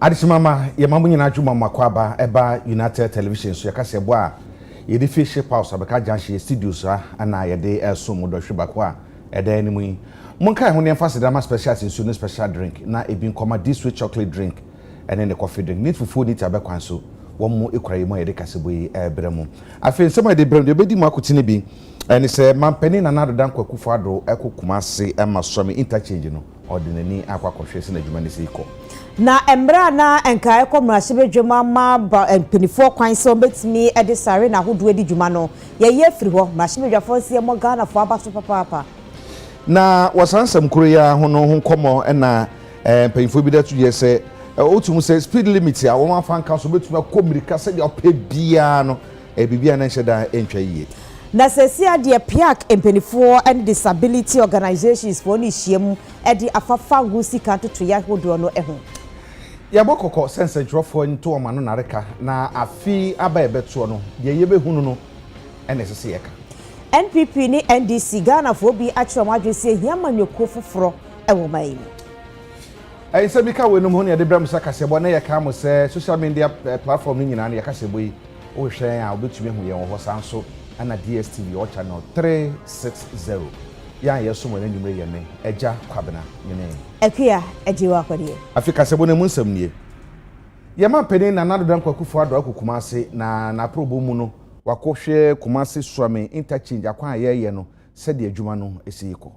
Adishimama yemamu nyina adwuma makwaba eba United Television so yakase bo a yedi fish pause abeka janhye studios ha ana yede eso mo dohwe bakwa eda animu yi monka ho ne emphasize dama special sinsu special drink na ebi nkoma this sweet chocolate drink ene ne coffee drink need fufu need abekwan so won ekwarayi mo yede kasebo yi ebremu afi nsema yede brem de bedi mu akotine bi ene se mampeni na nado dan kwakufu ado ekokuma se ema Swami interchange no ordinary akwa kohwese na adwuma ne se iko na embra na enka ekomrahye bedwuma ma penifo kwan so betimi ede sare na hodo edi dwuma no ye firi ho mrahye bedwafo sie mo Ghana fo abaso papa na wasansam kuro ya hono ho komo na penifo bi datu ye se otum se speed limit a wo afa nka so betumi akomirika se de opebia no bibia na nheda entwa yie na sesia de piak empenifo and disability organizations for ni hiem ede afafa ngusika toto ya hodo no eho ya bokoko sense drofo nto ma no nareka na afi aba ebeto no ye yebehunu no ene sese yeka NPP ni NDC Ghana fo bi atwom adwese hiamanyoko foforo ewo mai ai se bika wenum ho ne de bram sakase bo na ye ka mo se social media platform ni nyina na ye kase bo yi o hwe a obetumi hu ye ho sanso ana DSTV o channel 360 ya yeso mo na nyumre ye ne eja kwabena nyene ekia ejiwa akwade Afrika sebo ne munsam nie ye ma pene na nado dan kwakufu ado akukuma ase na probo mu no wakohwe kumase Swami interchange akwa ye no se de adwuma no esiko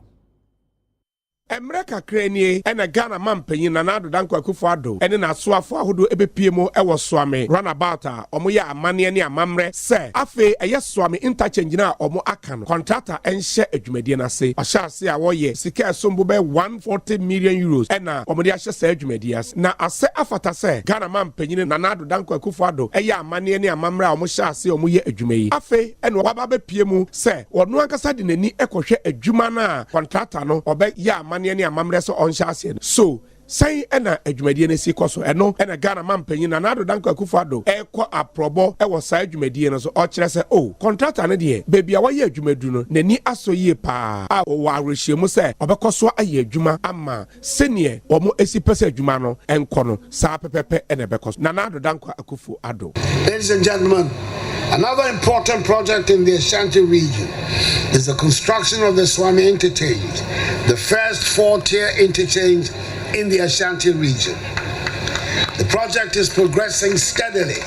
America kranie ena Ghana mampanyin na nado dan kwakufu ado ene na soafo ahodo ebepie mu ewo Swami runabout a omo ya amane ne amamre se afe eye Swami interchange na omo aka no contractor enhye adwumadie na se ahase a wo ye sika esombo be 140 million euros ena omo de ahye se adwumadie as na ase afata se Ghana mampanyin na nado dan kwakufu ado eye amane ne amamre a omo hyase omo ye adwuma yi afe ena waba bepie mu se ono ankasa de nani ekohwe adwuma na contractor no obe ya amane ne amamre so onhyase so sai ena adwumadie ne sikoso eno ena Ghana mampanyin na nado dan kwakufu ado ekọ aprobo ewo sai adwumadie no so o kire se contractor ne de bebia wa ye adwumadu no nani aso yie pa a wo arehyiemu se obekoso aye adwuma ama senior omo esipese adwuma no enko no sa pepepe ena bekoso na nado dan kwakufu ado. Ladies and gentlemen, another important project in the Ashanti region is the construction of the Swami interchange, the first 4-tier interchange in the Ashanti region. The project is progressing steadily.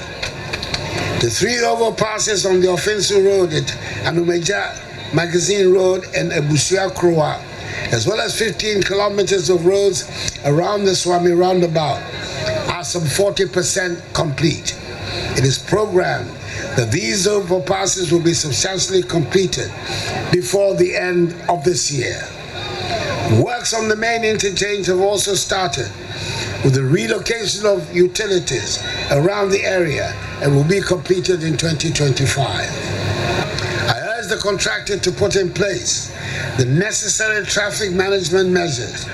The 3 overpasses on the Offensive Road at Anumeja Magazine Road and Ebusia Kroa, as well as 15 kilometers of roads around the Swami roundabout, are some 40% complete. It is programmed that these overpasses will be substantially completed before the end of this year. Works on the main interchange have also started with the relocation of utilities around the area and will be completed in 2025. I urge the contractor to put in place the necessary traffic management measures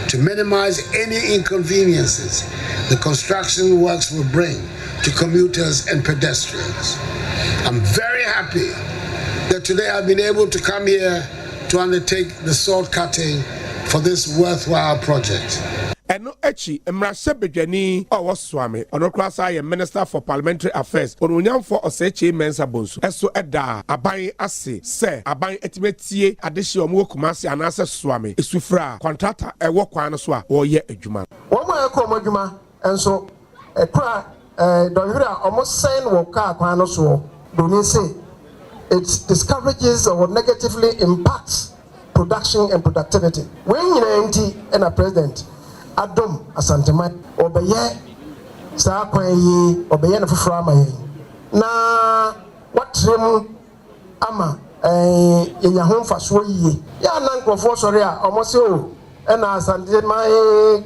to minimize any inconveniences the construction works will bring to commuters and pedestrians. I'm very happy that today I've been able to come here to undertake the sword cutting for this worthwhile project. Eno echi emrahye bedwani owo Swami ono klasa ye Minister for Parliamentary Affairs ononyamfo osechi mensa bonsu eso eda aban ase se aban etimetie adehye omo kumase anase Swami esufra contractor ewo kwan no so a wo ye adwuma wo ma ekọ omo adwuma enso ekra dohira omo sign wo ka kwan no so do ni say it discourages or negatively impacts production and productivity when you enti and a president Adam Asantema obeye sa kwan yi obeye na foforo amaye na watrem ama yenya ho mfaso yi ya na nkrofo sori a omose o na Asantema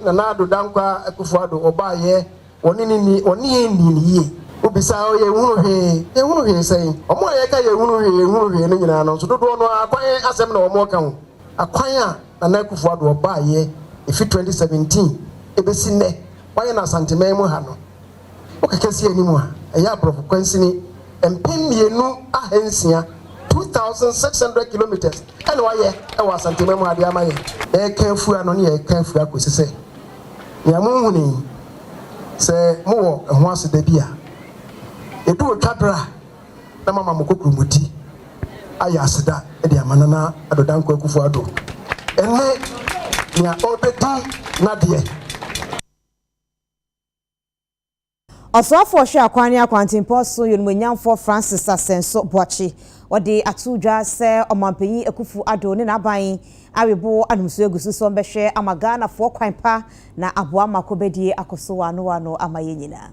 na nado dankwa akufo ado obaye oni ni yi obisa o ye hunu he sei omo ye ka ye hunu he no nyina no so dodo no akwan asem na omo ka ho akwan a na akufo ado obaye ifi 2017 ebesi ne waye na Asantema mu ha no okakesi animu a eya prof kwansini empemienu ahensia 2600 kilometers ene waye e wa Asantema mu ade amaye e kanfu ano ne e kanfu akosise ya mu huni say more and once the beer. You do a cadra, the mamma Mokokumuti. I asked that at the Amanana at the Danko Kufuado. And let me already Nadia. Osofo hwe akwani akwantimpo so yonwenyamfo Francis Asenso Boachi ode atudwa se omampanyi ekufu ado ne naban awebo anumso egusu so mbehwe amagana fo kwanpa na aboa makobedie akoso wano amayenyina.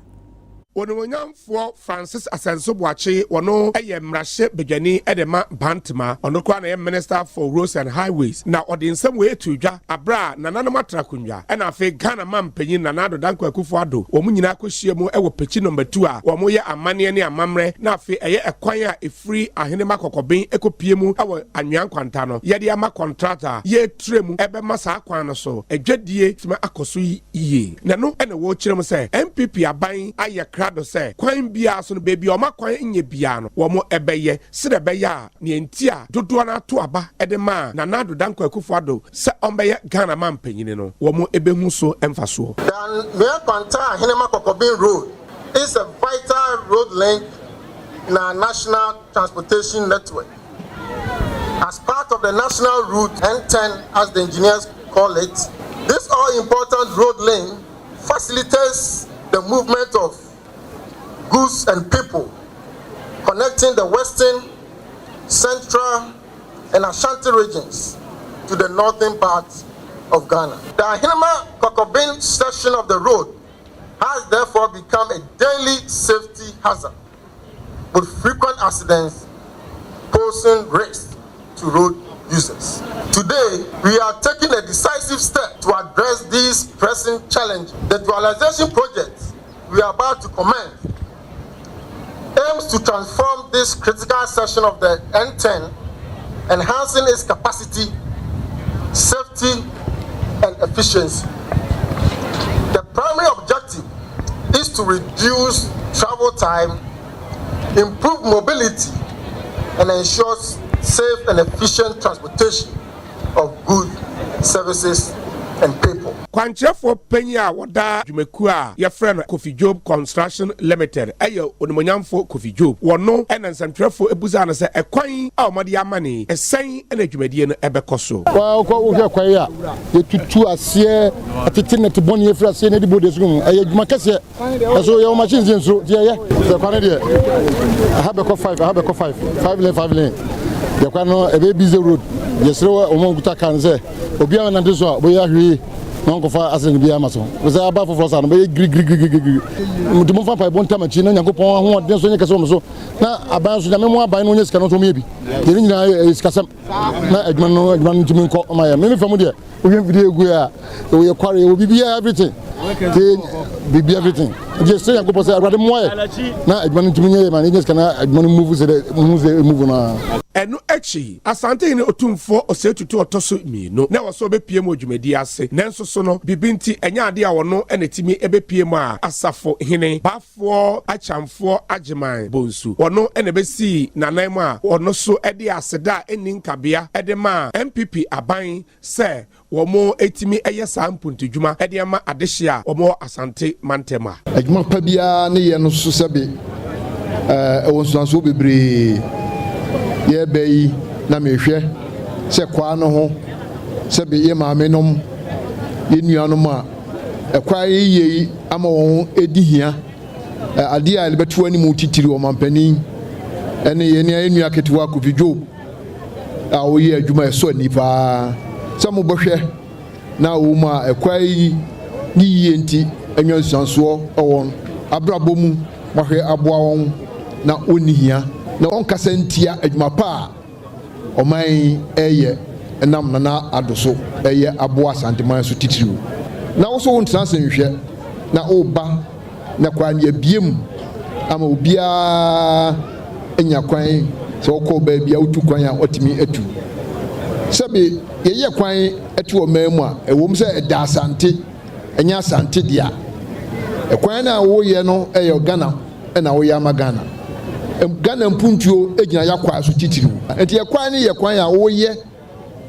Onwonyamfo Francis Asenso Boachi wono eye mrahye bedwani edema Bantama ono kwa na Minister for Roads and Highways na ode nsem we tudwa abra na nanom atrakunwa na afi Ghana mampanyin na nado danko akufo ado omu nyina akohie mu ewo pechi number 2 a omo ye amane ne amamre na afi eye ekwan a efri ahene makokobin ekopie mu ewo anwan kwanta no ye de ama contractor ye tremu ebe masa akwan no so edwadie tima akoso yiye na no ene wo kirem se MPP aban aye krado se kwan bia so no baby o makwan nye bia no wo mo ebeye sire beya ne entia dodo na to aba edema na nado danko akufo ado se ombeye Ghana mampanyin no wo mo ebehu so emfaso dan me kwanta hinema kokobin road is a vital road link in our national transportation network. As part of the national route N10 as the engineers call it, this all important road link facilitates the movement of goods and people connecting the western, central and Ashanti regions to the northern parts of Ghana. The Ahinema Kokobin section of the road has therefore become a daily safety hazard with frequent accidents posing risk to road users. Today, we are taking a decisive step to address these pressing challenges. The dualization project we are about to commence aims to transform this critical section of the N10, enhancing its capacity, safety, and efficiency. The primary objective is to reduce travel time, improve mobility, and ensure safe and efficient transportation of goods, services, and people. Kwanchefo penya wada jumeku a ye friend Kofi Job Construction Limited ayo onimonyamfo Kofi Job wono ena nsantwefo ebuza na se ekwan a omade amane esen ena dwumadie no ebekoso wa ko wo kwan ya ye tutu ase atetinet boni ye fra ase na dibode so ayo dwuma kese so ye machine zinso ye ye se kwan de habe ko 5 lane ye kwan no ebe busy road ye sere o mo guta kan se obi a na de so bo ya hwe non ko fa asen bia maso we say aba for sa no be gri mutumo fa pa bon tamachi na nyakopon ho den so nyeka so na aban so nyame mo aban no nyesika no to me bi ye nyina isikasam na adman ntimi nko ma ya me fa mu de o hwe video egu a o ye kware o bibia everything bibi everything je say nyakopon say arade mo na adman ntimi nye ma nyesika na adman move na enu echi asante ni otumfo osetutu otoso mi no na waso be piem odwumadi ase nanso so no bibinti enya ade a wono enetimi ebe piem a asafo hene bafo achamfo ageman bonsu wono enebesi nanan mu a wono so ede aseda eninkabea ede ma MPP aban se womo etimi eye sampuntudwuma ede ma adehye a womo asante mantema adwuma pa bia ne ye no so sebe wonsanso bebre ye bei na mehwe se kwa no ho se be ye maamenom ye nuanom a ekwa ye ama won edi hia ade a lebetu ani mu titiri o mampani ene ye ne ye nua ketewa Kofi Job a wo ye adwuma eso nipa se mo bohwe na wo ma ekwa yi ni ye nti anwansanso ewon abrabomu mohwe aboa won na oni hia na on kasantia adwuma pa oman eye enam na adoso eye aboa santeman so titiriu na wo so won transen hwe na oba na kwa ne biem ama obia enya kwan so ko ba bia utu kwan a otimi atu sebe ye kwan atu oman mu a ewom se eda asante enya asante dia ekwan na wo ye no eye Ghana na wo ye ama Ghana Ghana mpuntuo ejina yakwa so titiriu enti yakwan ni yakwan ya wo ye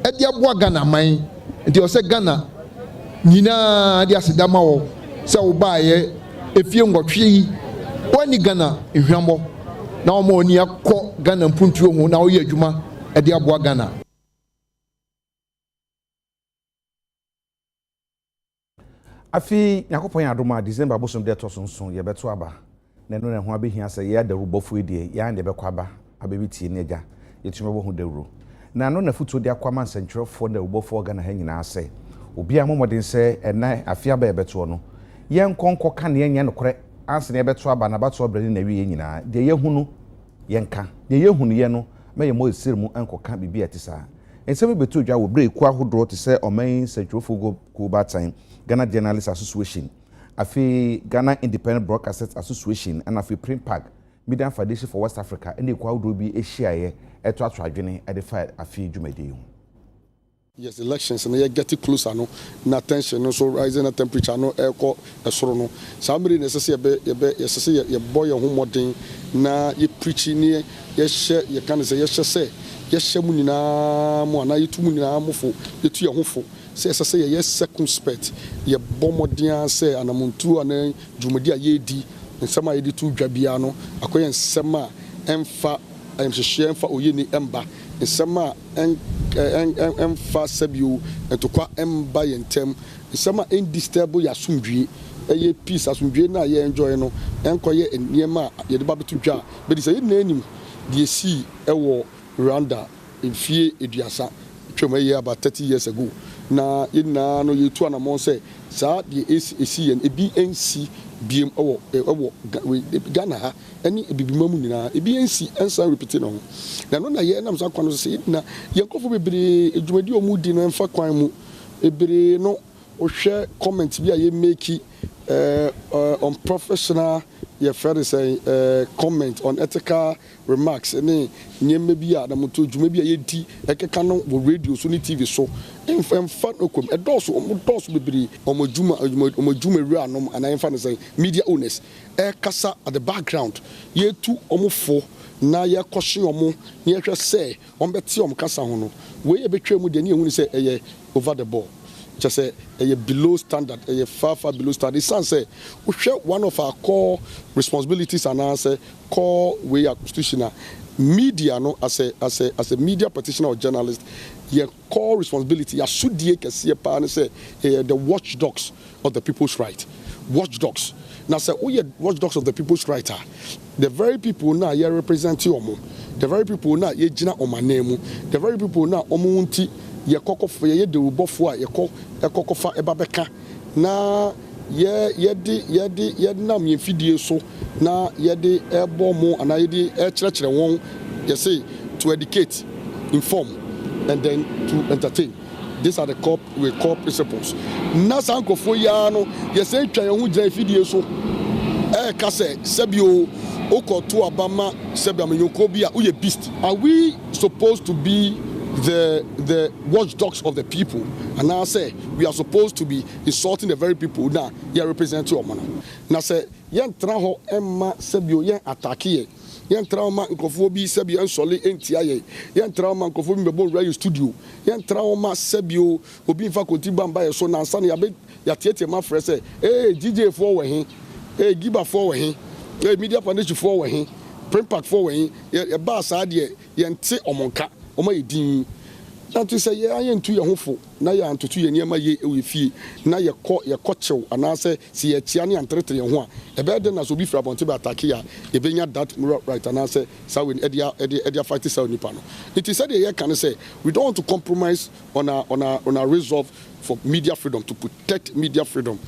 edi aboa Ghana man enti o se Ghana nyina di asedama wo se wo ba ye efie ngwatwe yi wani Ghana nhwambo na omo oni akọ Ghana mpuntuo ho na oye adwuma e de aboa Ghana. Afi yakopon adoma December bosom de tosonson ye beto aba na no ne ho abehia se ye da rubofo edie ya ne bekọ aba abebitie ne ga yetuma bo hu dawuro na no na futu de akwama nsentwerefo na rubofo Ghana ha nyina ase obi amomodin se ena afi aba ebeto no ye nkonko ka ne nya nokore anse ne beto aba na bato obrani na wiye nyina de ye hunu ye nka de ye hunu ye no me ye mo esirimu ankoka bibia tisa ensem beto dwa wo break ahodo te se oman nsentwerefo go batan Ghana Journalists Association, afi Ghana Independent Broadcasters Association, and afi Print Park Media Foundation for West Africa, and the crowd will be a share at what tragedy at the fight afi Jumedi. Yes, elections and they get closer, no, attention, no, so rising the temperature, no, air core, a sorono. Somebody necessarily a boy or home modern, na ye preaching near, yes, share, you can say, yes, say, yes, shamunina, moana, you two munina, mofo, you two your home. Say yes circumspect ye bomodia say anamuntu ana dwumadia ye di nsema ye di tu dwabiano akoye nsema emfa emhwehwe emfa oyeni emba nsema emfa sabio entokwa emba yentem nsema indisturable ya sumdwie eye peace asumdwie na ye enjoy no enkoye eniema ye de babetu dwa be di say ye nanim de si ewo Rwanda enfie eduasa twema ye about 30 years ago na ina no yetu anamon say sa de esi en ebi ensi biem ewo Ghana ha ani ebibimamu nyina ebi ensi ensa repeat no na no na ye nam sa kwano say na ye nkofo bebre edwumadi omudi no emfa kwan mu ebre no ohwe comment bi a ye make unprofessional ye fair say comment on ethical remarks any nyemme bi a na moto dwuma bi a ye di ekeka no wo radio so ni TV so emfa no kom edoso omodoso bebiri omodwuma ru anom ana emfa no say media owners kasa at the background ye tu omofo na ye kɔhye omo na ye hwɛ say ombeti omkasa ho no we ye betwa mu de ne ehunu say eye over the ball just say a below standard, a far below standard. It's say one of our core responsibilities and answer core way constitutional media no as a media practitioner or journalist. Your core responsibility, you should say the watchdogs of the people's right. Watchdogs. Now say we are watchdogs of the people's right. The very people now you represent you. The very people now you jina omanemu. The very people now omunti. Ye kokofo ye de ubofo a ye kokofa ebabeka na ye nam ye fidie so na ye de ebo mo ana ye de kyerkyere won ye say to educate, inform and then to entertain. These are the core principles. Na sankofo ya no ye say twa ye hu gyan fidie so ka say sebio okoto abama sebia menyoko bi a uye beast. Are we supposed to be the watchdogs of the people, and I say we are supposed to be insulting the very people now you represent your man. Now say yen traho emma sebio yen attack yen trauma nkofo bi sebio ensole entia yen trauma nkofo bi bebo radio studio yen trauma sebio obi nfa konti bamba ye so na nsa na ya tietie ma frɛ sɛ DJ for we hin giba for we hin media foundation for we hin print pack for we hin ye ba sa de yen te omonka oma edin na to say ye ayentu ye hofo na ye antoto ye niam ye ewefie na ye kochew anase si ye tia ne antretre ye ho a e be de na so bi fra bonte be attack ya e be nya that right anase sa we edia fight sa nipa no it is said ye can say we don't want to compromise on our resolve for media freedom, to protect media freedom.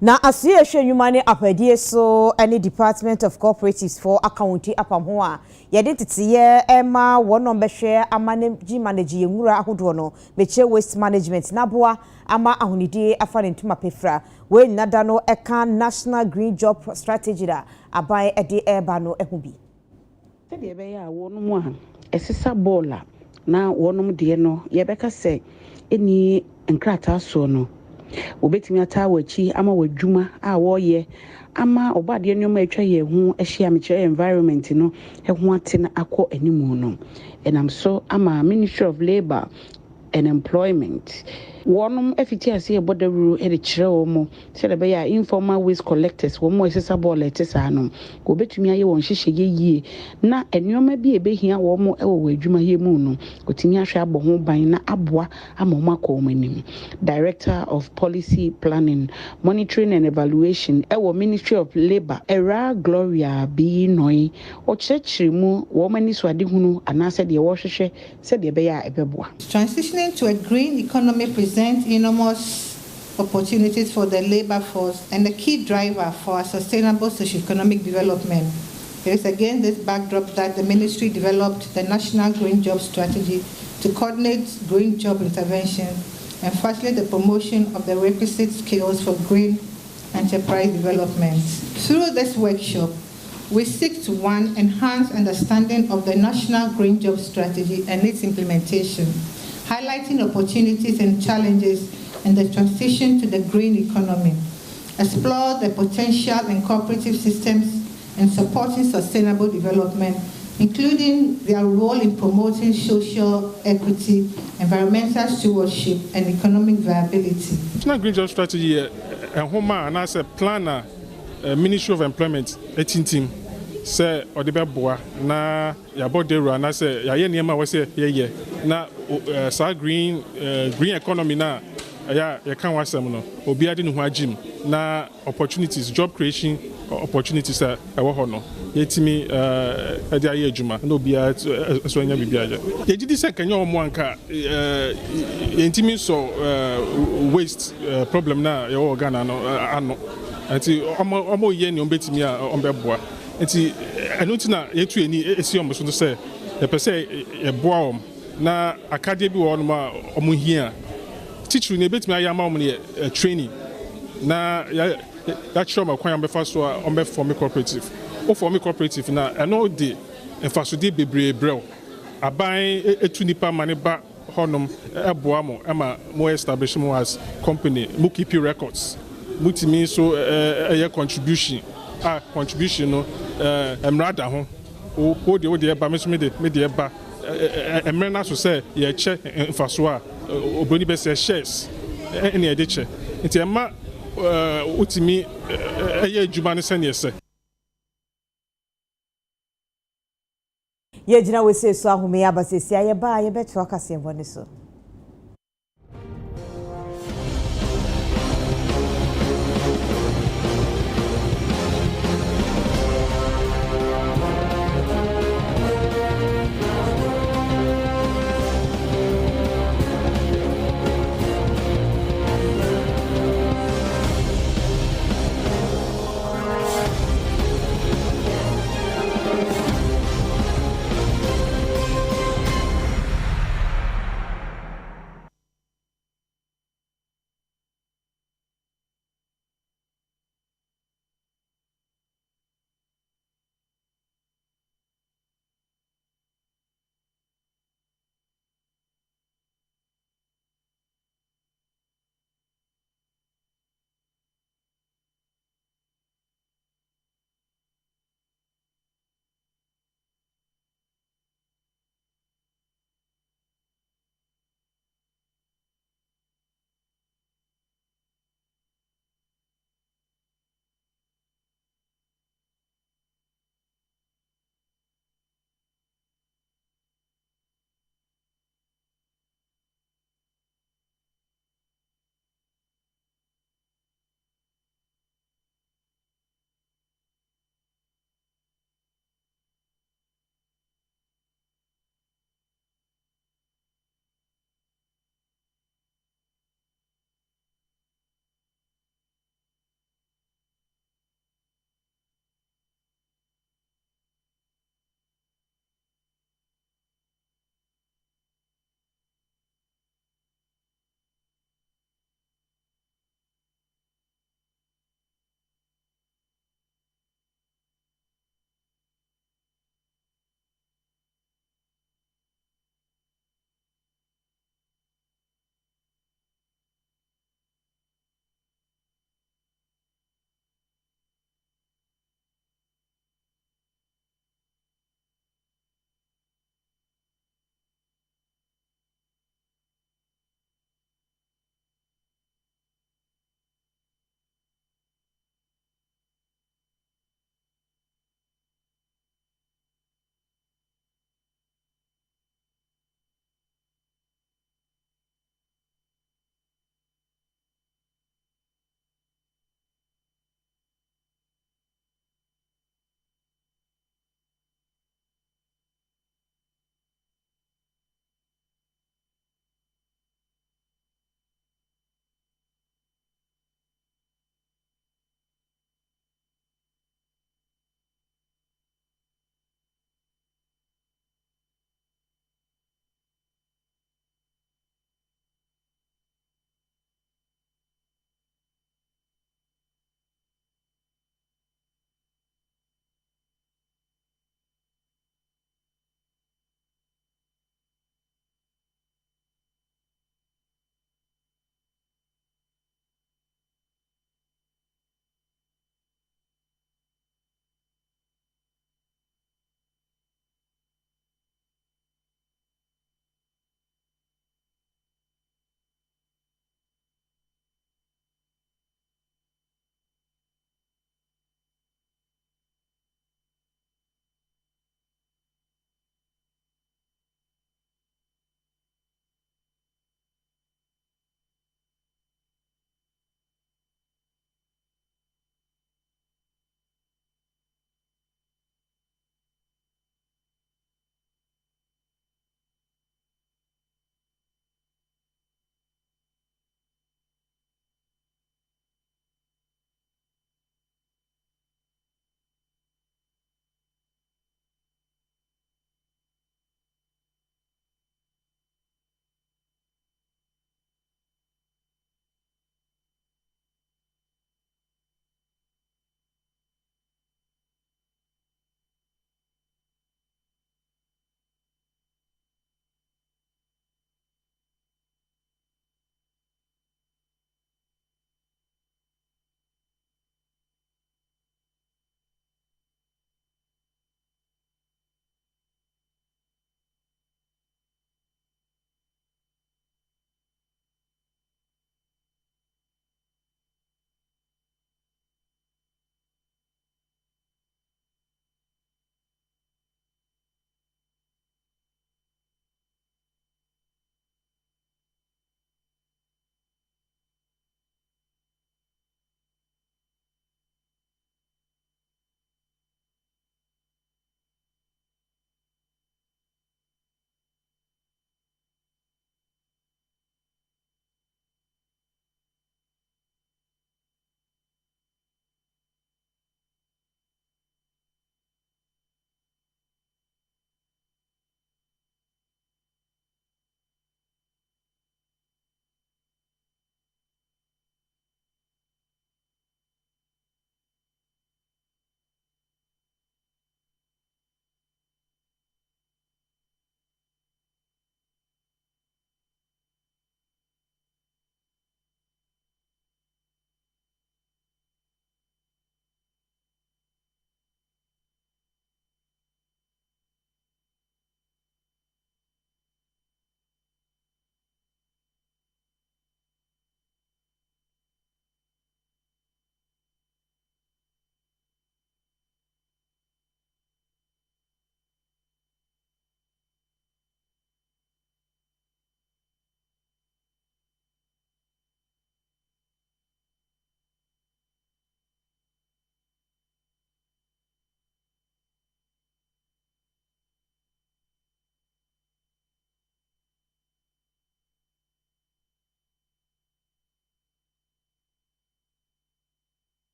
Na asiye hwe nyuma ne apadie so any Department of Cooperatives for accounting apam ho a yede titiye ema wono behwe manage yenwura ahodo no meche waste management naboa ama ahonidie afa ne ntuma pefra we nada no eka national green job strategy da abai ede eba no ehu bi se de be ya wono mu a esisa bola na wono de no ye beka se eni nkrata so no obetimi ata wachi ama wadwuma a woye ama obade nyoma atwa ye hu ahia me environment no ehu ate na akọ animu no enam so ama Ministry of Labor and Employment wɔnom afiti ase ɛbɔ dawuro ɛde kyerɛ wɔn mo sɛ de bɛyɛ informal waste collectors wɔn mo ɛsesa bɔɔl ɛte saa no wɔbɛtumi ayɛ wɔn hyehyɛ yie na nneɛma bi ɛbɛhia wɔn mo ɛwɔ wɔn adwumayɛ mu no wɔtumi ahwɛ abɔ ho ban na aboa ama wɔn akɔ wɔn anim. Director of Policy Planning, Monitoring and Evaluation ɛwɔ Ministry of Labour Era Gloria B. Noi ɔkyerɛkyerɛ mu wɔn ani so ade hunu anaasɛ deɛ wɔhwehwɛ sɛ deɛ ɛbɛyɛ a ɛbɛboa. Transitioning to a green economy presents enormous opportunities for the labor force and a key driver for our sustainable socio-economic development. It is against this backdrop that the ministry developed the National Green Job Strategy to coordinate green job intervention and facilitate the promotion of the requisite skills for green enterprise development. Through this workshop, we seek to, one, enhance understanding of the National Green Job Strategy and its implementation, highlighting opportunities and challenges in the transition to the green economy, explore the potential and cooperative systems in supporting sustainable development, including their role in promoting social equity, environmental stewardship, and economic viability. National Green Job Strategy and Homa and as a planner, Ministry of Employment, 18 team, say Odebeboa, na Yabodero, and I say Yayema was a na green economy na. Yeah, you can't watch them. Obi adi nuhu gym na opportunities, job creation opportunities are no. Yetimi adi aye juma no obi so anya bibia je. Ye gidi se kanya omo anka yentimi so waste problem na ye wo Ghana no ano. Enti omo ye ni ombetimi a ombeboa. Enti eno ti na yetu eni esi omo so se ye pese ye boa om na akade bi wo no ma omo hia. Teacher ne betimi ayama omo ne training na ya show ma kwan befa so a on be form cooperative o form cooperative na eno de enfaso de bebre brel aban etu nipa mane ba honom eboa mo ama mo establish mo as company mo keep records mutimi so a contribution no emrada ho o de eba me so me de eba emre na so say ye che enfaso a obroni be say shares ene e de che nti ema utimi eye adwuma ne sene ese ye gina we se so ahome ya basesi aye ba ye beto akase bone so.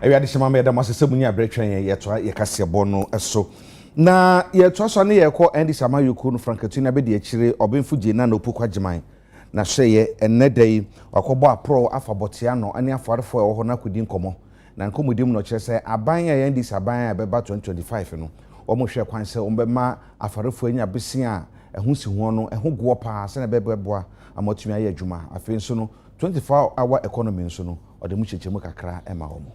ewi ade shema me da masese munyi abretwen ye to ye kase bono eso na ye to so ne ye ko endi sama yoku no frankatuna be de akire obenfu jena na opokwa giman na hweye enedai wakobo apro afabotia no ane afarefo e wo ho na kudi nkomo na nkomudim no kyerese aban ya endi saban ya beba 2025 no omo hwe kwan se ombema afarefo anya besia ehun si ho no ehun go pa se na bebeboa amotumi aye adwuma afi nso no 24-hour economy nso no ode mu chechemu kakra ema omo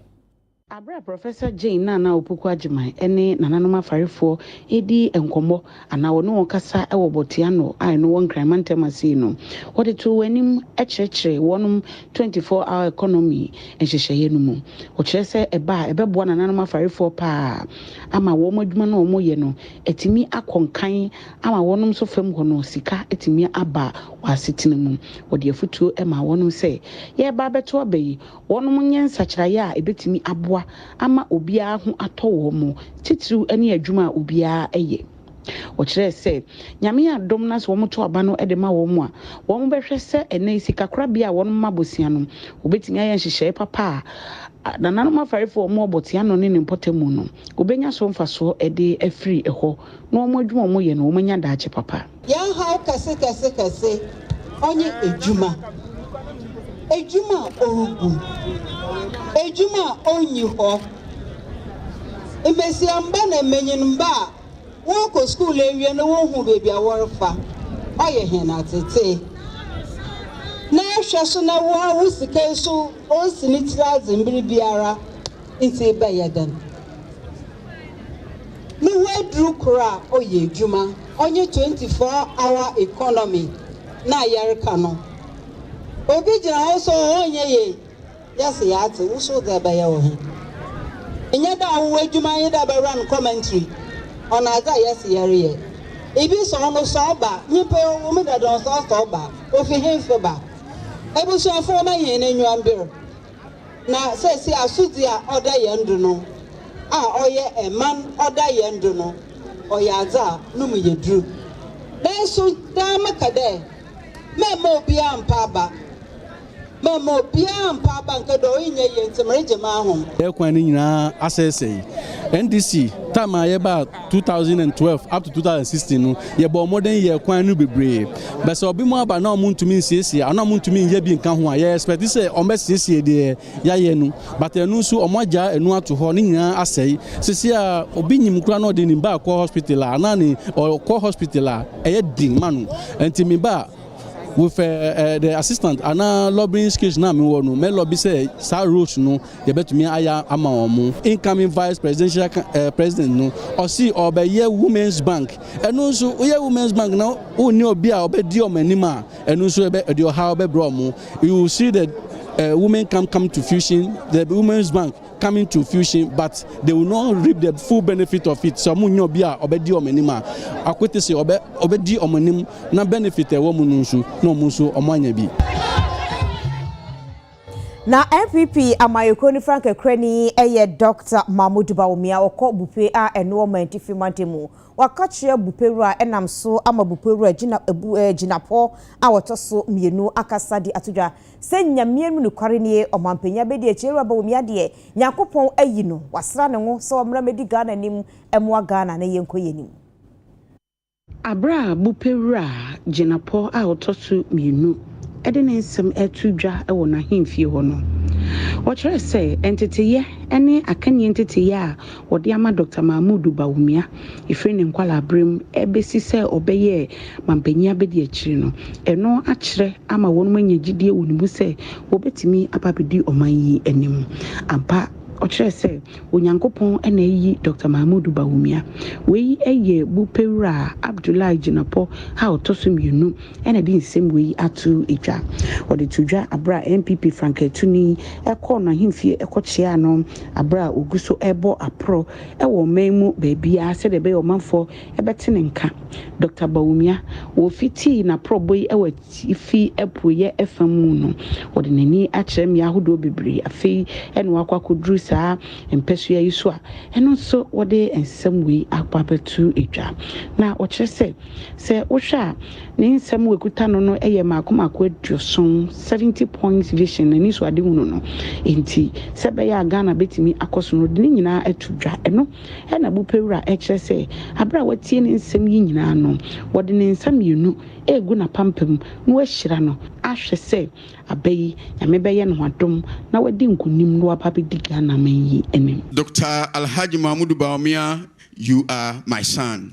Abra Professor Jane Nana Opukwa Jimai ene nananoma farefo edi enkomo ana wono kasa ewo botiano ai no won kramantemasi no wode to wanim echechre wonum 24-hour economy enhyehyeye no mu wo kyerese eba ebebo nananoma farefo pa ama wo modwuma no mo ye no etimi akonkan ama wonum so fam hono sika etimi aba wasetene mu wode afutuo ema wonum se ye ba beto abayi wonum nyensa kyeraya a ebetimi abo ama obia ho atọwo mu titru ene adwuma obia eye wo kire se nyame adom na so mo to aba no ede ma wo mu a wo mo behwe se ene sika kora bia wo ma bosia no obetimi aye nhyehyeye papa na nanoma farefo mo obotia no ne mpotemu no obenya so mfaso ede afiri eho na wo mo adwuma mo ye no wo manya daache papa yan ha kase onye adwuma orugu ejuma onyi ho emesiamba na menyinmba wo ko school ewie no wo hu bebi aworfa oye hena tete na hweso na wo wusika so o sinitira zimbiri biara nti ba yadan no wedru kura oye ejuma onye 24-hour economy na yareka no obi jira also onye ye yes yati uso da ba ya wo enya da wo adwuma ye da ba run commentary on aga yes yare ye ebi so no so ba nyipe wo me da don so ba ofi hemfe ba ebu so afo ma ye na nwambir na se asudi a oda ye ndu no a oye a man oda ye ndu no oyaza no mu ye dru den so da makade me mo bi ampa ba mama bia mpa banka do inye yentemre jema ho e kwan ni nyina asese NDC time aye ba 2012 up to 2016 no ye bo modern ye kwan no bebre be so obi mo aba na omuntumi nsiesie ana omuntumi ye bi nka ho a ye expect say o mesiesie de ya ye nu but enu so omoja enu ato ho ni nyina asei sisi a obi nyim kura na odi ni ba ko hospital ana ni ko hospital a eye din manu enti mi ba with the assistant ana lobbying skills na me wo no me lobby say sa roach no ye betumi aya ama omo incoming vice presidential president no or see obeye women's bank enu so ye women's bank na oni obi a obedi omanima enu so ebe edi how be bro mo you see that women come to fusion the women's bank coming to fusion but they will not reap the full benefit of it so munyo bia obedi omanima akwete se obedi omanim na benefit e wo mununsu na omunsu omanya bi na MPP amayeko ni Frank Ekreni eye Dr. Mahmoud Bawumia okọ bupe a enrollment ifimantemu wakachie buperu a enam so ama buperu a jinapo a wotoso mienu akasa di atudwa se nyamienu ni kware ni omampenya bedi echiru Bawumia de Yakopon ayi no wasra ne ho so omra medi Ghana nim emwa Ghana na yenko yenim abra buperu a jinapo a wotoso mienu ede ne nsem atudwa e wona hemfie ho no wɔkyerɛ sɛ entiteye ene akanye entiteye a wɔde ama Dr. Mahmoud Bawumia ifre ne nkwala abrem ebesi sɛ obeye mampanyia bedi akiri no eno akyerɛ ama wɔn manyagidie wonibu sɛ wobetimi apabedi omanyi anim ampa Ochre se Onyankopon ena yi Dr. Mahmoud Bawumia we eye Bupewura Abdullahi Jinapo ha otosum yenu ena di nsem we atu etwa ode tudwa abra MPP Frank Etuni ekọ na himfie ekochia no abra oguso ebo apro ewo memu baabia se de be omanfo ebetene nka Dr. Bawumia wo fiti na proboy ewa ifi epoye efamu no ode nani akyerem ya hodo bebre afei ena wakwa kodru saa mpɛsua yi so a ɛno nso wɔde nsɛm wei akpabɛtu edwa na ɔkyerɛ sɛ wohwɛ a ne nsɛm wɔ kuta no ɛyɛ maako aduoson 70 points vision na ni so ade hunu no enti sɛ bɛyɛ a Ghana betimi akɔso no de ne nyinaa atu dwa ɛno ɛna bupewura ɛkyerɛ sɛ abra watie ne nsɛm yi nyinaa no wɔde ne nsɛm yenu egu na pampam na wahyira no ahwɛ sɛ abayi nyame bɛyɛ no adom na wadi nkunim no waba bɛdi Ghana man yi anim. Dr. Alhaji Mahmoud Bawumia, you are my son.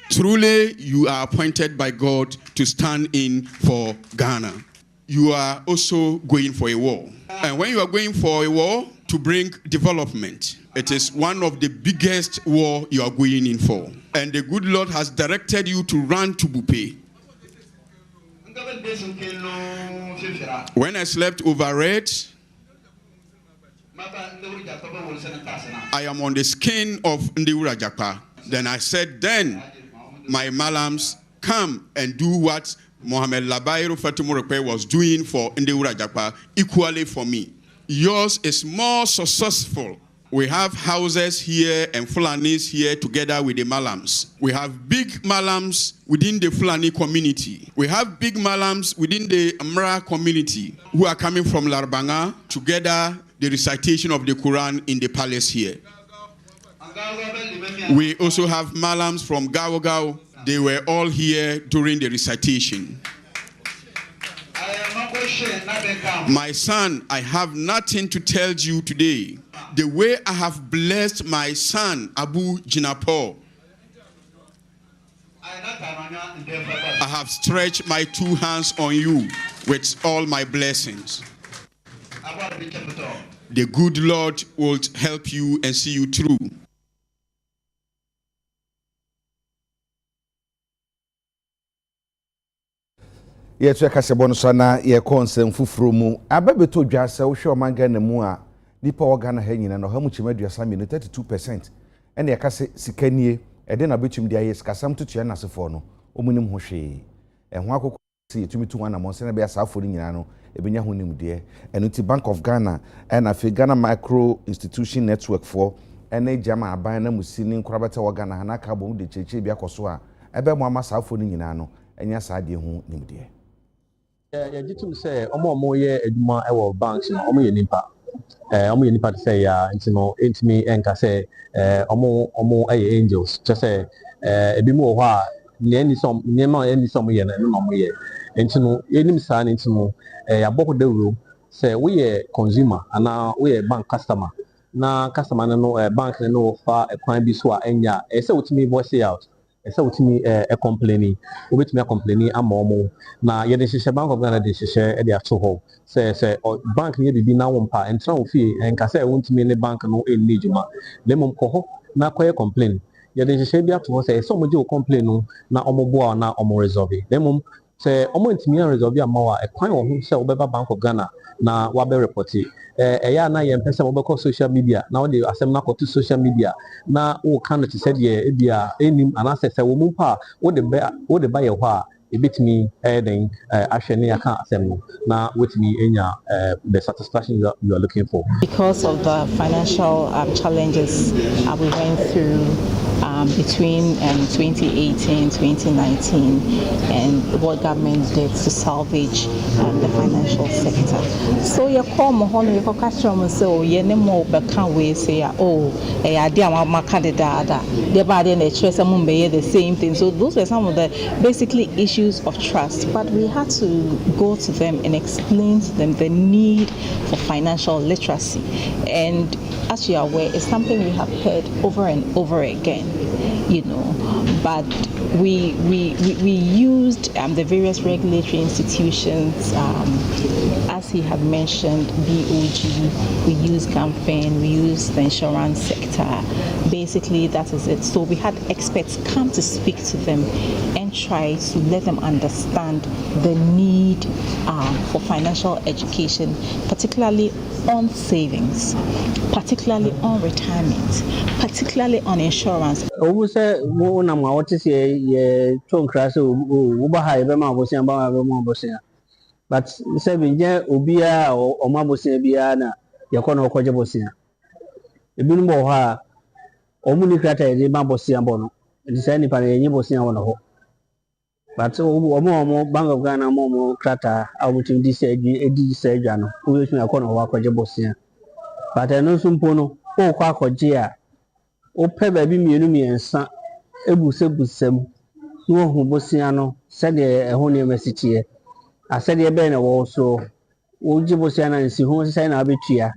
Truly, you are appointed by God to stand in for Ghana. You are also going for a war. And when you are going for a war to bring development, it is one of the biggest war you are going in for. And the good Lord has directed you to run to Bupe. When I slept overread, I am on the skin of Ndiura Japa. Then I said, then my malams come and do what Mohamed Labairu Fatimurokwe was doing for Ndiura Japa, equally for me. Yours is more successful. We have houses here and Fulanis here together with the Malams. We have big Malams within the Fulani community. We have big Malams within the Amra community who are coming from Larbanga together the recitation of the Quran in the palace here. We also have Malams from Gao Gao. They were all here during the recitation. My son, I have nothing to tell you today. The way I have blessed my son, Abu Jinapo, I have stretched my two hands on you with all my blessings. The good Lord will help you and see you through. Yes, I can say bonusana ye concern fufrumu. Ababe to dwa se wo hwe o manga na mu a nipa organa ha nyina no ha mu chima duasa mi 32%. Ene ye ka se sikanie e de na betum dia yes kasam tutu na sefo no omunim ho hwe. Eho akoko se yetumi tu wana monse na be asafo ni nyina no ebenya ho nim de. Eno ti Bank of Ghana and afi Ghana Micro Institution Network for ene jama aban na musini nkorabata organa na ka bom de cheche bia koso a ebe mo amasafo ni nyina no enya saade ho nim de. Yeah, jitum say omo ye eduma e wo banks no omo ye nipa to say ya ntino entimi enka say omo ye angels just say ebi mu ho a ne ni som ye na no omo ye ntino enim sa na ntino ya boko dawro say we ye consumer ana we ye bank customer na customer no bank no fa ekwan bi so a enya say utimi voice out esa utimi complaining obetimi complaining amomo na ye de hihye Bank of Ghana de hihye e de ato ho say bank ne bibi na wompa entra wo fie enka say wontimi ne bank no enni juma lemom ko ho na koye complain ye de hihye bi ato ho say so mo je o complain no na omobo na omo resolve lemom say omo ntimi resolve amawa ekwan wo ho say obeba Bank of Ghana na wabe report eya na ye mpese mo be ko social media na wo de asem na ko to social media na wo kan to said ye bia enim anase se wo mumpa wo de ba ye ho a ebitimi den ahwe ne aka asem no na wetimi enya the satisfaction you are looking for because of the financial challenges we went through between 2018 2019 and what government did to salvage the financial sector. So you call Mohon, you call customer, so you know, but can't we say, oh, I did my candidate, the body and the choice among the same thing. So those were some of the basically issues of trust. But we had to go to them and explain to them the need for financial literacy. And as you are aware, it's something we have heard over and over again, you know, but we used the various regulatory institutions, as he had mentioned, BOG, we used campaign, we used the insurance sector. Basically, that is it. So we had experts come to speak to them and try to let them understand the need for financial education, particularly on savings, particularly on retirement, particularly on insurance. But seven year Obia or Mabosia Biana, Yakono Kojabosia. ebinom wɔ hɔ a ɔmo ni krata yɛde ma bɔsia bɔ no nti saa nipa no yɛnye bɔsia wɔ no hɔ but ɔmo Bank of Ghana ɔmo krata a ɔmo tumi di sɛ adwa no wobɛtumi akɔ no hɔ akɔgye bɔsia but ɛno nso mpo no wokɔ akɔgye a wopɛ baabi mmienu mmiɛnsa ebusabusam na wɔhu bɔsia no sɛdeɛ ɛho nneɛma si teɛ asɛdeɛ bɛyɛ na wɔwɔ so wogye bɔsia no nsi ho sɛ na wabɛtua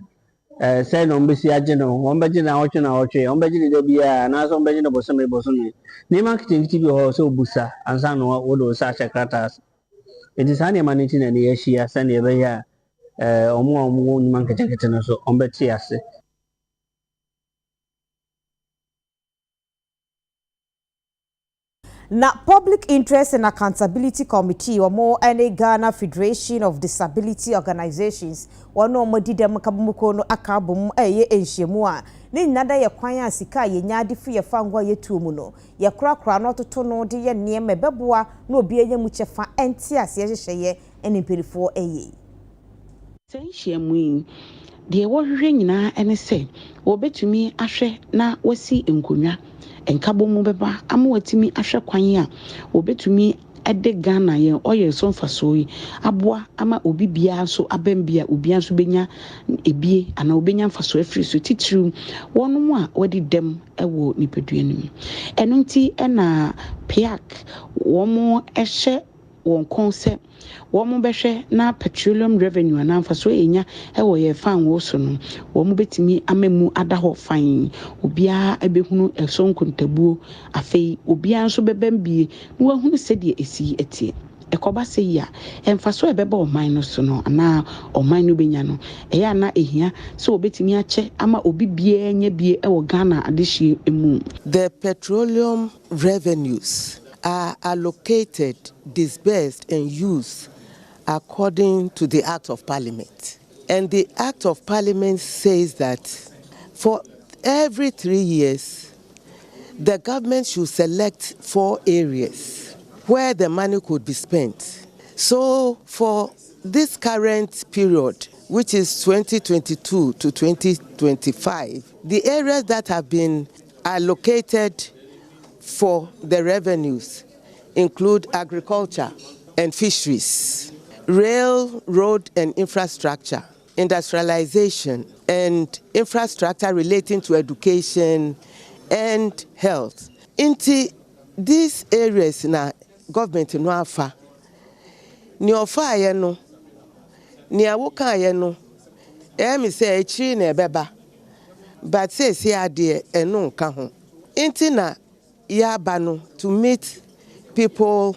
say no mbesi agye no wɔn bɛgye na wɔtwe wɔn bɛgye ne da biara na so wɔn bɛgye no bɔsɔme ne ma nketenkete bi wɔ hɔ sɛ obusa ansa no wɔde wo sa ahyɛ krataa enti saa nneɛma no nti na ne yɛahyia sɛdeɛ ɛbɛyɛ a ɔmo ne ma nketenkete no so wɔn bɛte ase. Na Public Interest and Accountability Committee omo ene Ghana Federation of Disability Organizations wono omo didem kabumuko no akabum eye enhyemu a ne nyada ye kwan asika ye nyaade fi ye fa ngwa ye tuomu no ye krakra no toto no de ye niema beboa na obi enyamu chefa enti ase hyehye ene perifo eye senhyemu yi de wo hwehwe nyina ene se wo betumi ahwe na wasi enkonwa enkabomu beba amwatimi ahwe kwan a obetumi ede Ghana ye oye so mfaso yi aboa ama obi bia so abambia obi anso benya ebie ana obenya mfaso afiri so titiru wonum a wadi dem ewo nipaduanum eno nti ena piak womo ehye won concept womo behwe na petroleum revenue na mfaso enya ewo ye fan wo so no womo betimi amemu adaho fan obia ebehunu eso nkontabuo afei obia nso bebambie na wahunu sedie esi etie ekoba se ya emfaso ebeba oman no so no ana oman no benya no eya na ehia so obetimi ache ama obi bia nya bie ewo Ghana adehie emu. The petroleum revenues are allocated, disbursed and used according to the Act of Parliament. And the Act of Parliament says that for every 3 years, the government should select 4 areas where the money could be spent. So for this current period, which is 2022 to 2025, the areas that have been allocated for the revenues include agriculture and fisheries, rail, road and infrastructure, industrialization and infrastructure relating to education and health. Into these areas na government no afa ni ofa aye no ni awoka aye no me say echi na ebeba but say ade eno nka ho nti na yaba no to meet people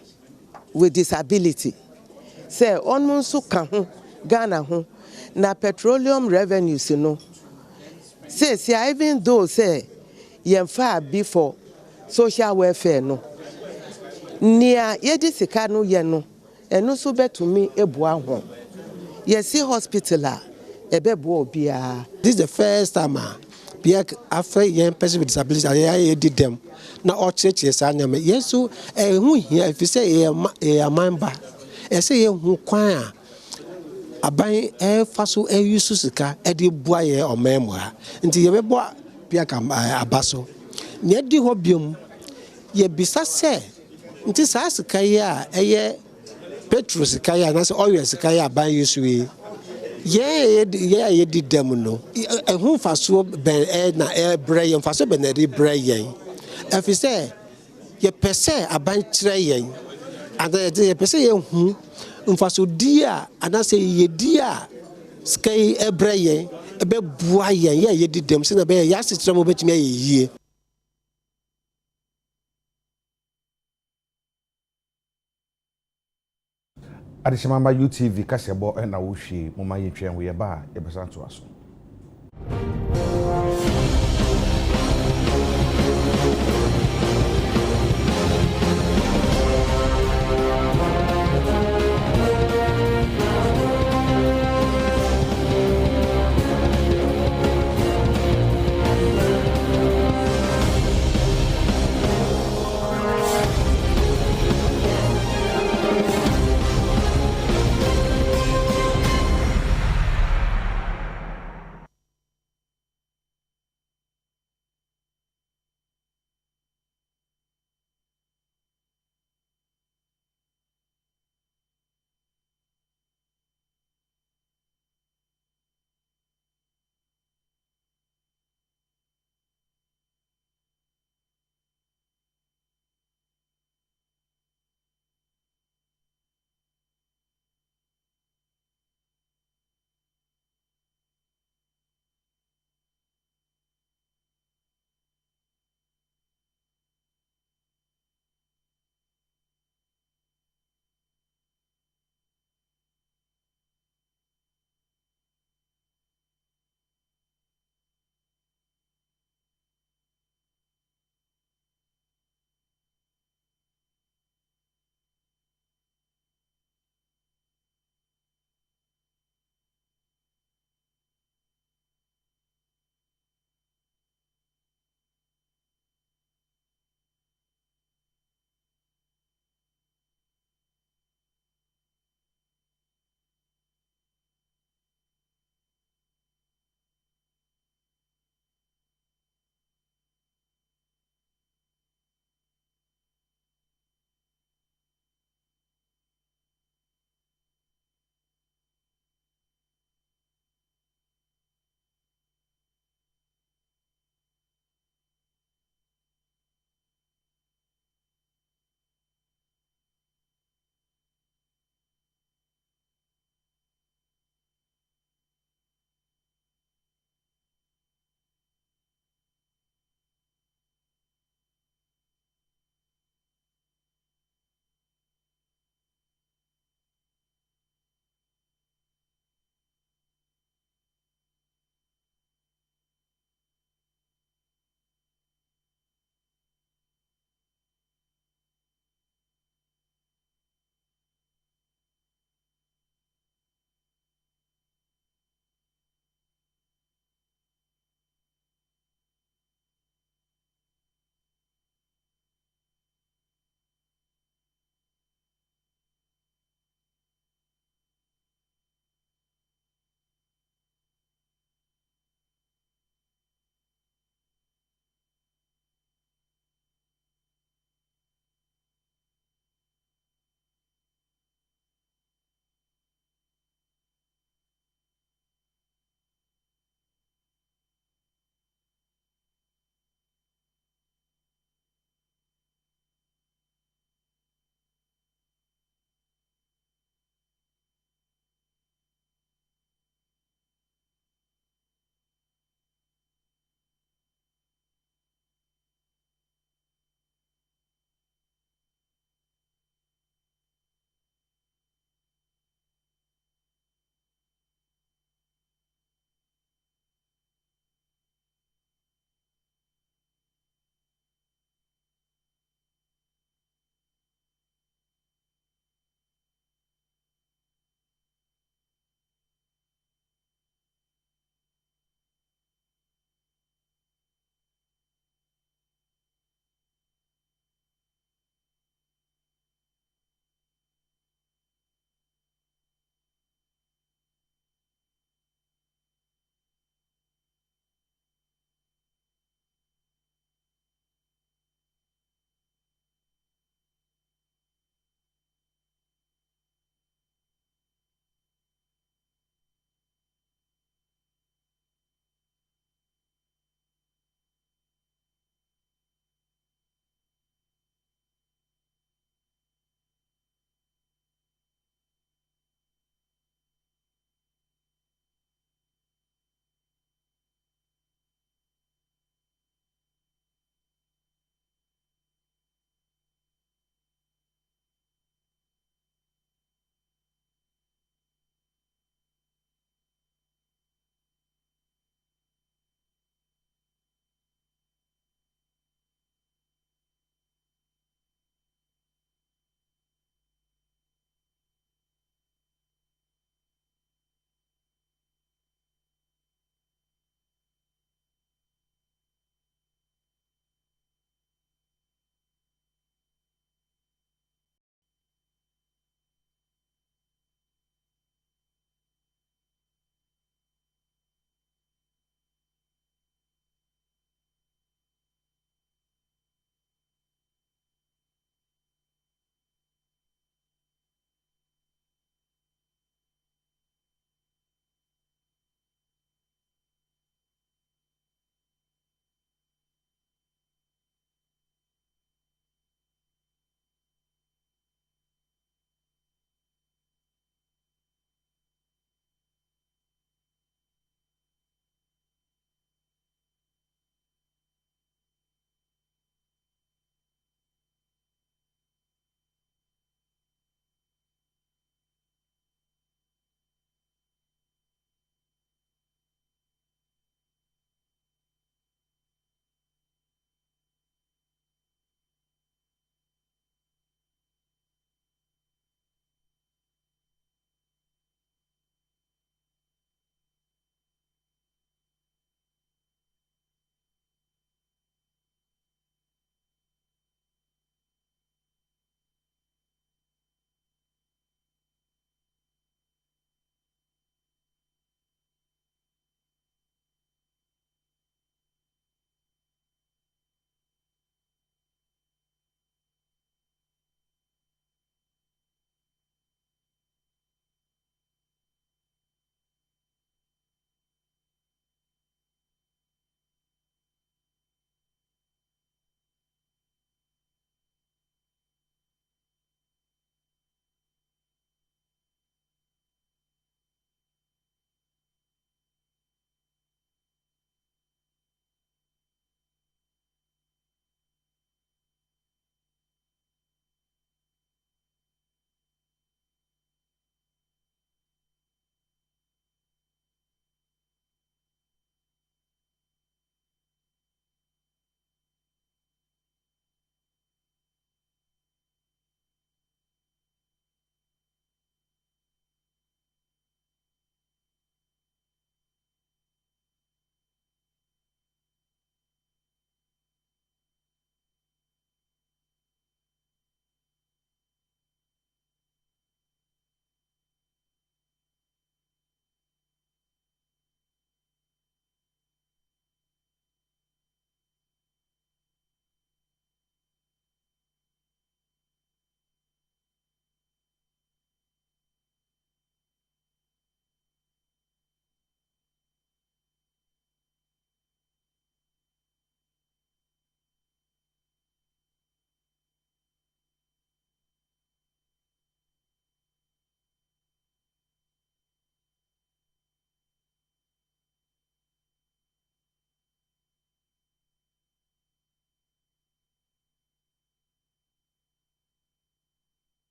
with disability say onmo nso ka ho Ghana ho na petroleum revenues no say even though say yemfa be for social welfare no nia yedi sika no ye no eno so betumi eboa ho yesi hospital a ebebo obia. This is the first time Piak after young person with disability I did them na all churches and yesu who here if you say a member say who kwan aban faso yusu sika e de boaye o memora nti ye bebo Piak abaso ne di ho biom ye bisa se nti sa sika ya eye petrol sika ya na se oil sika ya aban yusu yi ye did them no who faso ben na brain faso ben na brain if you say ye pese aban kire yen and ye pese ye hu mfaso dia and say ye dia sky brain e be bua yen ye did them say na be ya sitre mo betimi ye Adishimamba UTV kasebo na wuhwe moma yetwen wo ye ba e besanto aso.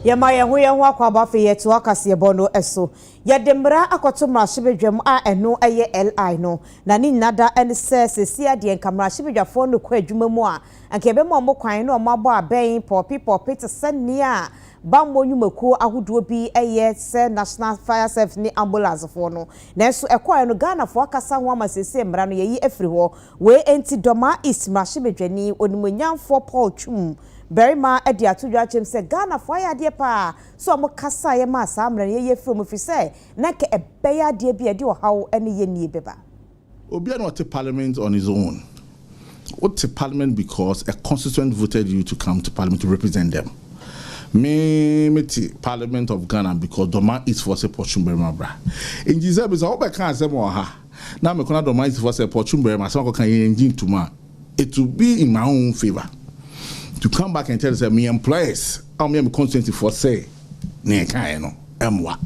Yama ye ho akwa ba fe ye to akase bono eso. Ye demra akoto mrashibedwam a eno eye LI no. Na ni nada en se sesia de nkamrashibedwafo no kwa adwuma mu a anke be mo kwan no mabo aben popi te senia bambo nyumaku ahodo bi eye se National Fire Service ni ambulance fo no. Na eso ekwa no Ghana fo akasa ho amasese mra no yeyi afri ho we enti doma East mrashibedwani onimonyamfo Paul Chum Berima edi atudwa chem se Ghana fo ayade pa so mo kasa ye ma samra ye from fi se na ke ebeya de bi edi ohaw ene ye nie beba Obia no to parliament on his own. What to parliament because a constituent voted you to come to parliament to represent them. Me parliament of Ghana because Doma is for say Porchum Berima bra. In Jesus be so can say mo ha. Na me kona Doma is for say Porchum Berima so kan engine to ma. It will be in my own favor. To come back and tell us that me employees, I'm constantly for say, ne kind no, emwa.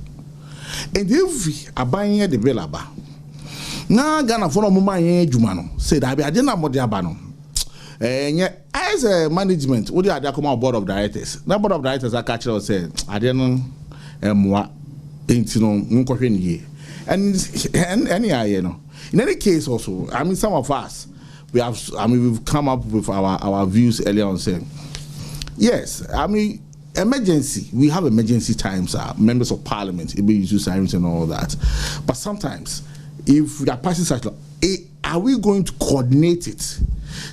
And if I buy the belaba, now Ghana for no moment jumano said I didn't know what the abano. And yet, as a management, what do I come on board of directors? Now board of directors I catch us say I didn't emwa ain't no unkohwe ye. And any you know. In any case also, I mean some of us. We've come up with our views earlier on saying, yes, I mean, emergency, we have emergency times, members of parliament, it be issue sirens and all that. But sometimes, if we are passing such law, are we going to coordinate it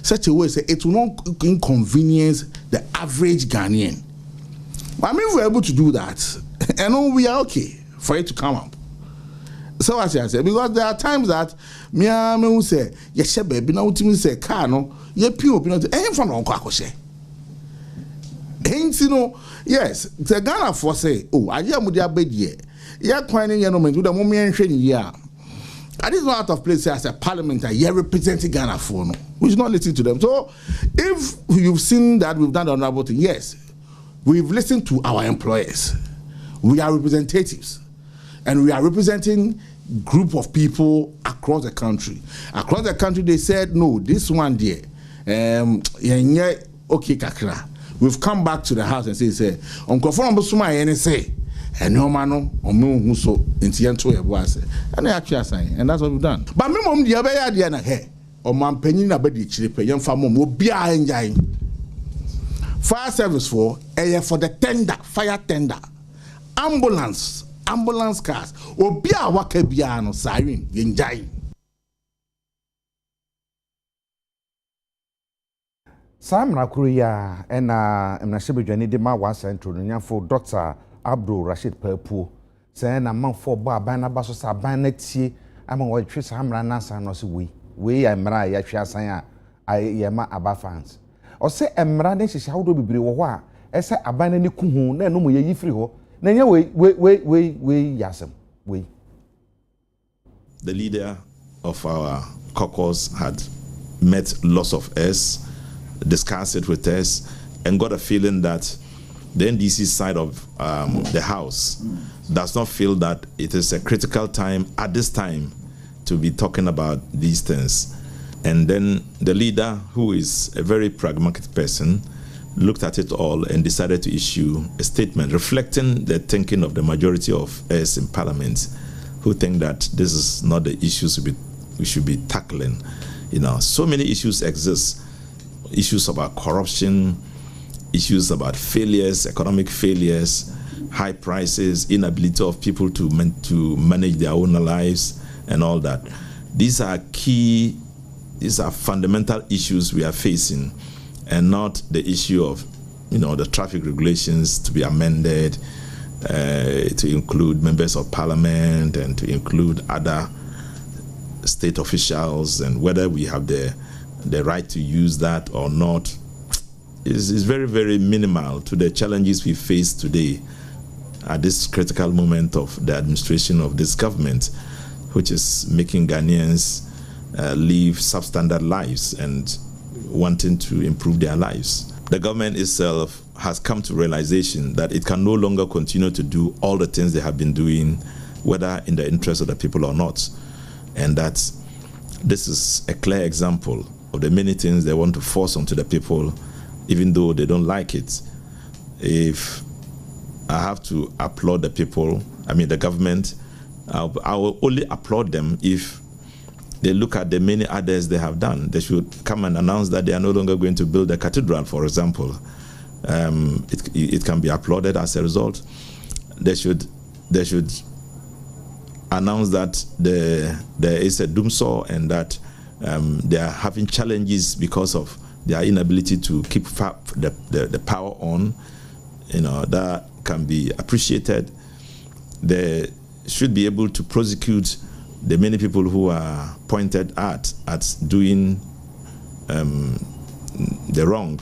such a way that it will not inconvenience the average Ghanaian? I mean, if we're able to do that, and we are okay for it to come up. So as I said, because there are times that me who say, yes, baby, now to me say, car no, ye pure, ain't from Uncle Akoshe. Ain't you know, yes, the Ghana for say, oh, I hear Mudia bed ye, ya quine your moment with the moment training ya. I did not out of place as a parliamentary, ye representing Ghana for no, we should not listen to them. So if you've seen that we've done the honorable thing, yes, we've listened to our employers, we are representatives. And we are representing group of people across the country. Across the country, they said, no, this one there, okay, kakra. We've come back to the house and say, Uncle From Busuma, and say, and no man, or no, who so into a was, and they actually saying, and that's what we've done. But me mom, the other idea, na he, or man penny na bedi chilipe, young farmer will be enjoying. Fire service for the tender, fire tender, ambulance cars obi a waka bia no siren yenjai Samra Kuria and Mnashibijani de Mawa Central Nyafo Dr. Abdul Rashid Perpu say na man for ba bana baso sa baneti ama wo twe Samra nasa no se we emra ya twa san a yema aba fans o se emra den hihia wodo bibire wo ho a ese abana ni kuhu na no mo ye yifiri ho. We. The leader of our caucus had met lots of us, discussed it with us, and got a feeling that the NDC side of the House does not feel that it is a critical time at this time to be talking about these things. And then the leader, who is a very pragmatic person, looked at it all and decided to issue a statement reflecting the thinking of the majority of us in Parliament, who think that this is not the issues we should be tackling. You know, so many issues exist. Issues about corruption, issues about failures, economic failures, high prices, inability of people to manage their own lives and all that. These are fundamental issues we are facing, and not the issue of, the traffic regulations to be amended to include members of parliament and to include other state officials, and whether we have the right to use that or not is very, very minimal to the challenges we face today at this critical moment of the administration of this government, which is making Ghanaians live substandard lives and wanting to improve their lives. The government itself has come to realization that it can no longer continue to do all the things they have been doing, whether in the interest of the people or not. And that this is a clear example of the many things they want to force onto the people, even though they don't like it. If I have to applaud the people, the government. I will only applaud them if they look at the many others they have done. They should come and announce that they are no longer going to build a cathedral, for example. It can be applauded as a result. They should announce that there is a doomsaw and that they are having challenges because of their inability to keep the power on. That can be appreciated. They should be able to prosecute the many people who are pointed at doing the wrong,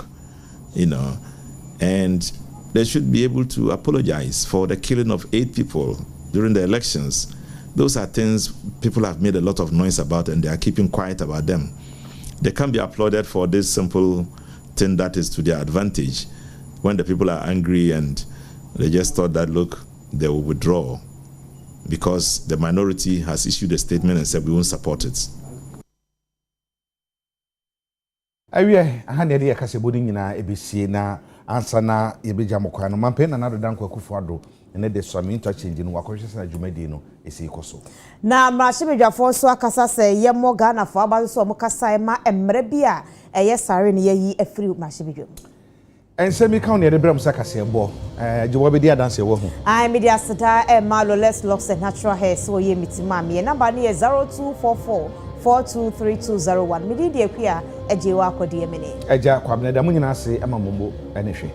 and they should be able to apologize for the killing of 8 people during the elections. Those are things people have made a lot of noise about, and they are keeping quiet about them. They can be applauded for this simple thing that is to their advantage. When the people are angry and they just thought that, look, they will withdraw because the minority has issued a statement and said we won't support it. Awie ahane de yakasebodi nyina ebesie na ansa na yebeja mokwa no mampe na nado danko akufo ado ene de Swami interchange no wakohwese na dwumadi no esi ikoso na mrashibedwafo so akasa se yemo Ghana fo abazo so mokasa ma emre bia eye sare ne yayi afiri mrashibedwam ensemi ka ne rebram sakase ebo jiwo be dia dance wo hu I media star Maloless locks and natural hair so ye mitima me number ne 0244 423201 midi de kwa eje wa akodi emene eja kwabne da munyina ase ama mombo ene hwe